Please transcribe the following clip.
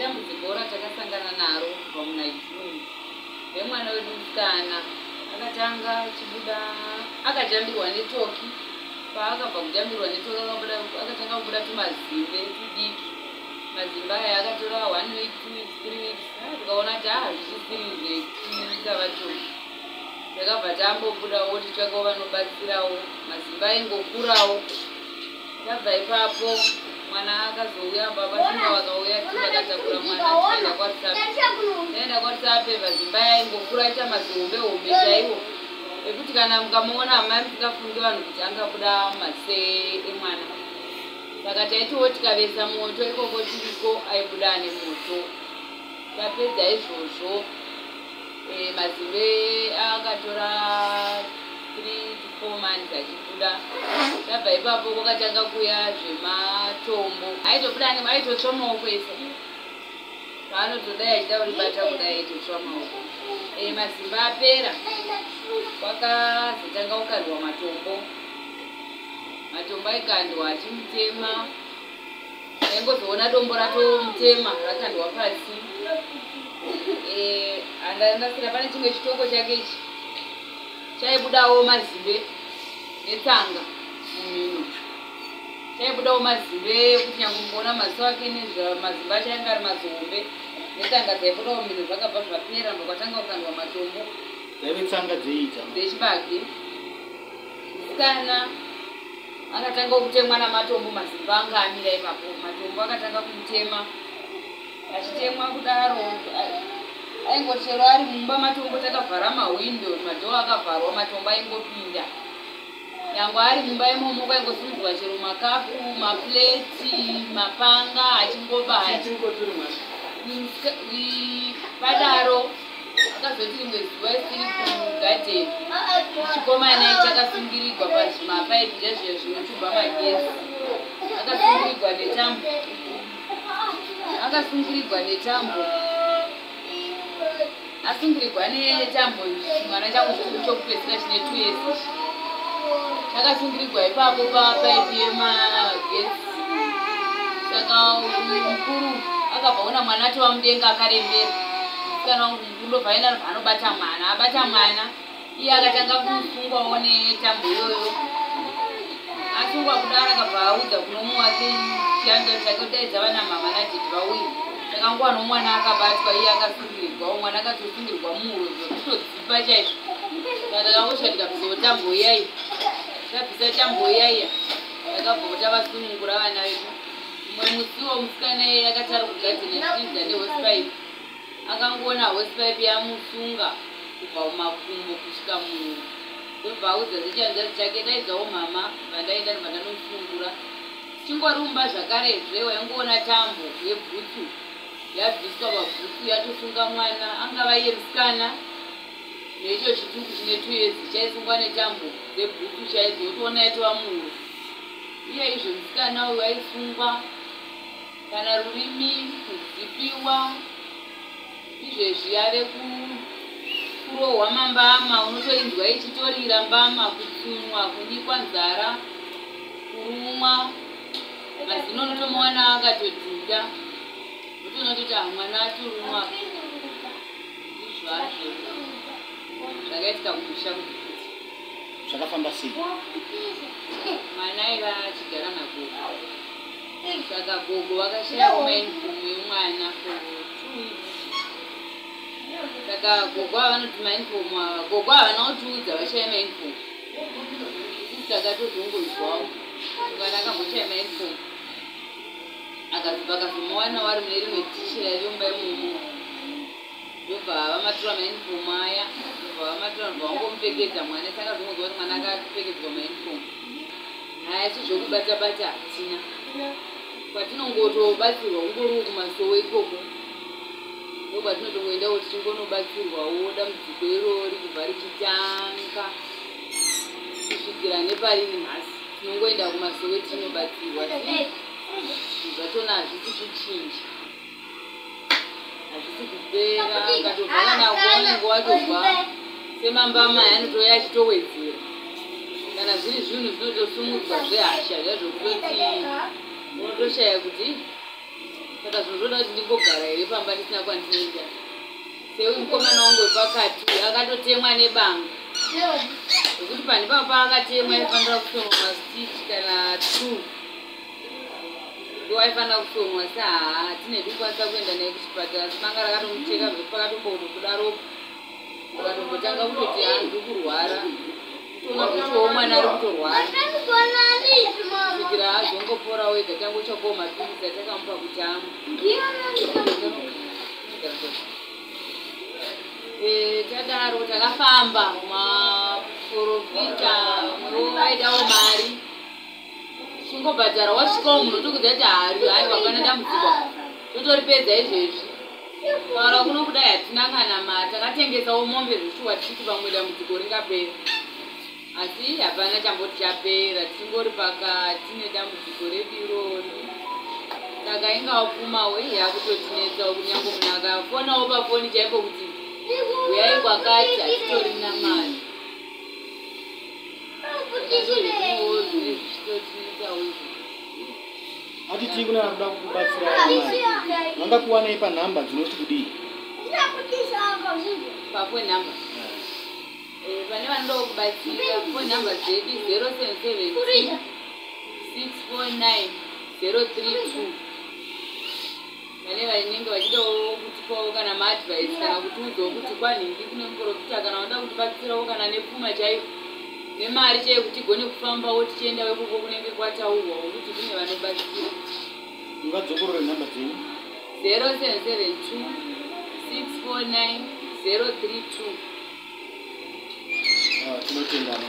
dambudziko ratakasangana naro kubva muna June vemwana wedu musikana akatanga chibuda akajambirwa netoki. Paakabva kujambirwa netoki akatanga kubuda tumazimbe tudiki. Mazimbe aya akatora 1 week 2 weeks 3 weeks tukaona kuti hazvisisiri zvekuita vatoki. Takabva tambobudawo titsvakawo vanobatsirawo mazimbe aingokurawo. Tabva ipapo mwana akazouya baba singa vakauya takatakura mwana tikaenda kwaTsape mazimba aingokura aita mazihombe hombe chaiwo ekuti kana mukamuona amai musikafungi vanhu kuti angabuda masee emwana. Saka taitiwo tikavesa moto ikoko tiriko aibuda nemoto. Tapedza izvozvo mazimbe akatora 3 to 4 months achibuda. Tabva ipapo kwakatanga kuya zvematombo aitobuda aitotsva maoko ese paanotodai achida kuribata kudai aitotsva maoko. Mazimba apera kwakazotanga kukandwa matombo. Matombo aikandwa achimutema aingozoona dombo ratomutema rakandwa pasi. Andandasira pane chimwe chitoko chake ichi chaibudawo mazimbe netsanga mumhino. Chaibudawo mazimbe ekuti nyange mukaona maziso ake mazimbe acho ainge ari mazihombe netsanga dzaibudawo mumhino zvakabva zvapera ndokwatanga kukandwa matombo. Dzaive tsanga dzeita dzechibage. Musikana akatanga kutemwa namatombo mazimbe anga amira ipapo. Matombo akatanga kumutema achitemwa kudaro aingochero ari mumba matombo takavhara mahwindo madhoo akavharwa matombo aingopinda. Nyange ari mumba imomo kwaingosimudzwa chero makapu mapleti mapanga achingobaya. Padaro akazoti rimwe zuva isiri kugadheni chikomana chakasungirirwa pazvimapaipi chazviya zvinotubva magesi. Akasungirirwa netambo asungirirwa netambo. Chimwana changu chokupedzisira chine 2 years chakasungirirwa ipapo papaipi yemagesi. Saka mukuru akabva ona mwana atova mudenga akarembera. Musikana wangu ndobva aenda anobata mwana abata mwana iye akatanga kusungwawo netambo iyoyo. Asungwa kudaro akabva audza kunomu wake chiando chake kudaidza vana mama nadhiti vauye. Saka nguva nomwana akabatwa iye akasungirirwawo. Mwana akatosungirirwa muhuro zvekutodzipa chaizvo. Saka takangosha tikabvisawo tambo iyaiya. Tabvisa tambo iyaiya takabva tavasunungura vana vedu. Mumwe musiwo musikana iye akati ari kugadheni achiridza nehosipaipi akangoona hosipaipi yamusunga kubva mumakumbo kusvika muhuro. Ndobva audza zechanzari chake daidzawo mama vandaenda ndobva ndanosungura. Chingorumba zvakarezve waingoona tambo yebhutsu yabviswa pabhutsu yatosunga mwana angava iye musikana neicho chituku chine 2 years chaisungwa netambo dzebhutsu chaizotoona yaitova muhuro. Iye izvo musikana uyu aisungwa kana rurimi kuzipiwa izvezvi yave kurohwa mambama. Unotoinzwa ichitorira mbama, kutsunwa, kunyikwa nzara, kurumwa. Mazino unotomuwana akatodhinda utonototi mwana atorumwa. Izvazvo zvakaitika kumusha kuti zvakafamba sei. mwana aiva achigara nagogo. Saka gogo vakashayawo mainifomu yemwana for 2 weeks. Saka gogo avanoti mainifomu gogo havana kutiudza vashaya mainifomu. Isusu takatozongoizwawo mwana akamboshaya mainifomu vakazomuwana wari mune rimwe tishira riyomba imomo. Ndobva vamatora mainifomu aya ndobva vamatora ndovangomupfekedza mwana. Saka zvongozwa kuti mwana akapfekedzwa mainifomu. Haya sizvokubata-bata hatina. Kwatinongotobatsirwa ungoriwo kumasowo ikoko ndokwatinotongoendawo tichingonobatsirwawo dambudziko irori kubva richitanga kusvikira nepariri nhasi. Tinongoenda kumasowo tinobatsirwa. Zvatona hazvisi kuchinja hazvisi kupera. Ukatobva kana kuwanenge watobva semambama yanotoya achitowedzera. Kana zviri zvinhu zvinotosumudzwa zvehasha zvazvokutoti unotoshaya kuti saka zvinotoda kuti ndingogara here pamba ndisina kwandinoenda. Seuyu mukomana wangu wepakati akatotemwa nebanga zvokuti pane papa akatemwa aifanira kusonwa masitichi kana 2 ndoaifanira kusonwa. Saha tine tikwanisa kuenda naye kuchipatara asi banga rakatomucheka zvepakatombokuda ropa ukatombotanga kutoti hanzi kurwara toona zvechiwo mwana ari kutorwara kusvikira azongopora wega tangochakowo mapirisi atakamupa kuti amwe. Tadaro takafamba maprofita aitawo mari chingobhadhara wasvikawo munhu tokudza kuti hai wakana dambudziko totoripedza izvezvi taura kuno kudai hatina kana mari takatengesawo mombe zvishuwa tichiti pamwe dambudziko ringapera asi hapana chamboti chapera tingori pakati nedambudziko redirori saka ingawapfumawo yakutotinetsawo kunyange munhu akafonawo pafoni chaipo kuti uyai kwakati hatitorina mari atiti kuna kuda kukubatsira vangakuwa nei panhamba dzinoti kudii pafoni namba pane vanoda kubatsira foni namba dzedu 0772 649 032 vane vanenge vachidawo kutipawo kana maadvice kana kutiudzawo kuti kwanhingi kune muprofita kana vanoda kutibatsirawo kana nepfuma chaivo nemari chaiyo kuti igone kufambawo tichiendawo ikoko kunenge kwataurwawo kuti kune vanobatsira. ungadzokorore nhamba dzenyu 0772 649 032 tinotendana.